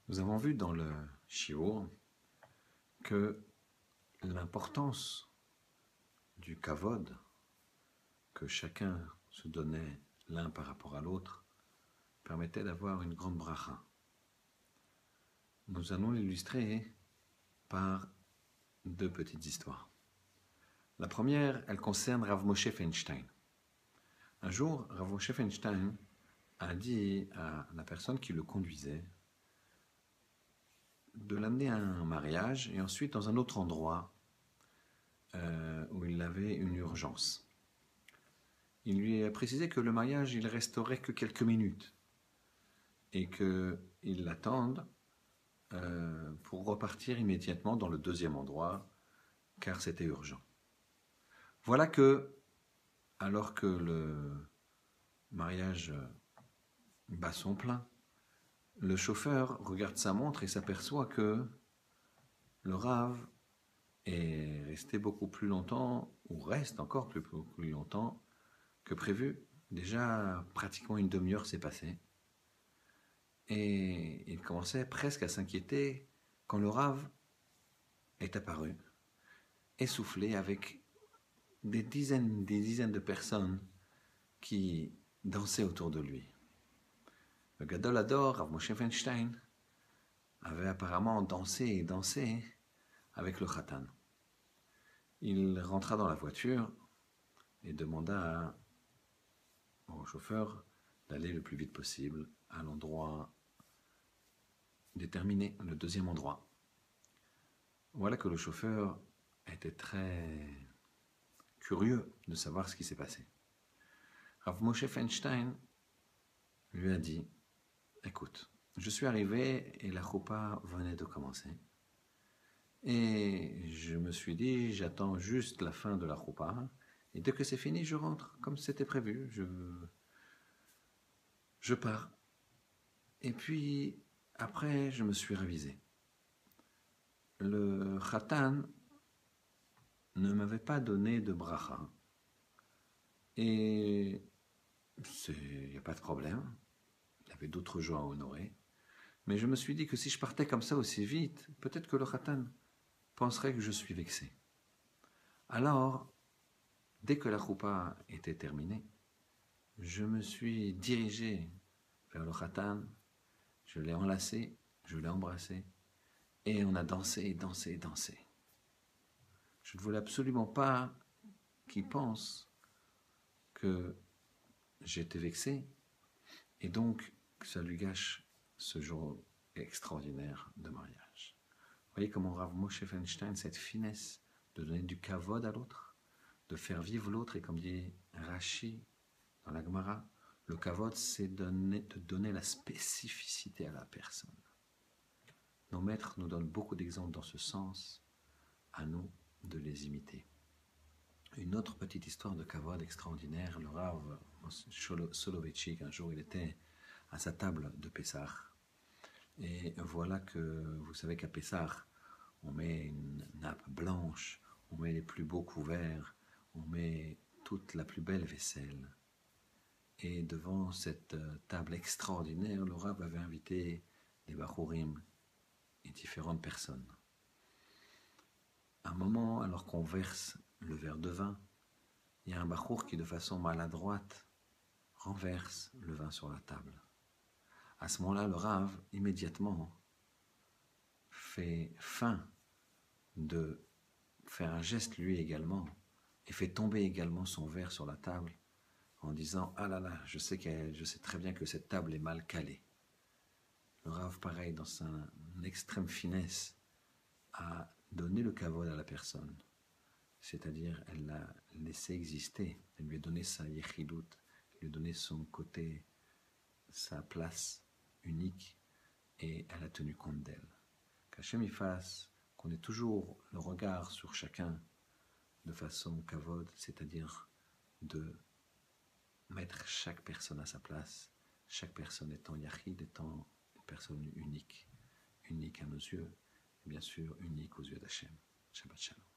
Nous avons vu dans le shiur que l'importance du kavod que chacun se donnait l'un par rapport à l'autre permettait d'avoir une grande bracha. Nous allons l'illustrer par deux petites histoires. La première, elle concerne Rav Moshe Feinstein. Un jour, Rav Moshe Feinstein a dit à la personne qui le conduisait de l'amener à un mariage et ensuite dans un autre endroit où il avait une urgence. Il lui a précisé que le mariage, il resterait que quelques minutes et qu'il l'attende pour repartir immédiatement dans le deuxième endroit car c'était urgent. Voilà que, alors que le mariage bat son plein, le chauffeur regarde sa montre et s'aperçoit que le Rav est resté beaucoup plus longtemps, ou reste encore plus longtemps que prévu. Déjà, pratiquement une demi-heure s'est passée. Et il commençait presque à s'inquiéter quand le Rav est apparu, essoufflé, avec des dizaines de personnes qui dansaient autour de lui. Le Gadol Hador, Rav Moshe Feinstein, avait apparemment dansé avec le Khatan. Il rentra dans la voiture et demanda au chauffeur d'aller le plus vite possible à l'endroit déterminé, le deuxième endroit. Voilà que le chauffeur était très curieux de savoir ce qui s'est passé. Rav Moshe Feinstein lui a dit: écoute, je suis arrivé et la choupa venait de commencer. Et je me suis dit, j'attends juste la fin de la choupa. Et dès que c'est fini, je rentre, comme c'était prévu. Je pars. Et puis, après, je me suis révisé. Le Khatan ne m'avait pas donné de bracha. Et il n'y a pas de problème. Il y avait d'autres joies à honorer. Mais je me suis dit que si je partais comme ça aussi vite, peut-être que le Khatan penserait que je suis vexé. Alors, dès que la choupa était terminée, je me suis dirigé vers le Khatan, je l'ai enlacé, je l'ai embrassé, et on a dansé. Je ne voulais absolument pas qu'il pense que j'étais vexé, et donc que ça lui gâche ce jour extraordinaire de mariage. Vous voyez comment Rav Moshe Feinstein, cette finesse de donner du kavod à l'autre, de faire vivre l'autre, et comme dit Rashi dans la Gemara, le kavod, c'est de donner la spécificité à la personne. Nos maîtres nous donnent beaucoup d'exemples dans ce sens, à nous de les imiter. Une autre petite histoire de kavod extraordinaire, le Rav Soloveitchik, un jour il était à sa table de Pessah, et voilà que vous savez qu'à Pessah, on met une nappe blanche, on met les plus beaux couverts, on met toute la plus belle vaisselle. Et devant cette table extraordinaire, le Rav avait invité des Bachurim et différentes personnes. À un moment, alors qu'on verse le verre de vin, il y a un Bachour qui, de façon maladroite, renverse le vin sur la table. À ce moment-là, le Rav, immédiatement, fait fin de faire un geste lui également et fait tomber également son verre sur la table en disant: ah là là, je sais très bien que cette table est mal calée. Le Rav, pareil, dans sa extrême finesse, a donné le kavod à la personne, c'est-à-dire elle l'a laissé exister, elle lui a donné sa yechidout, elle lui a donné son côté, sa place unique, et elle a tenu compte d'elle. Qu'Hachem y fasse qu'on ait toujours le regard sur chacun de façon kavod, c'est-à-dire de mettre chaque personne à sa place, chaque personne étant yachid, étant une personne unique à nos yeux, et bien sûr unique aux yeux d'Hachem. Shabbat Shalom.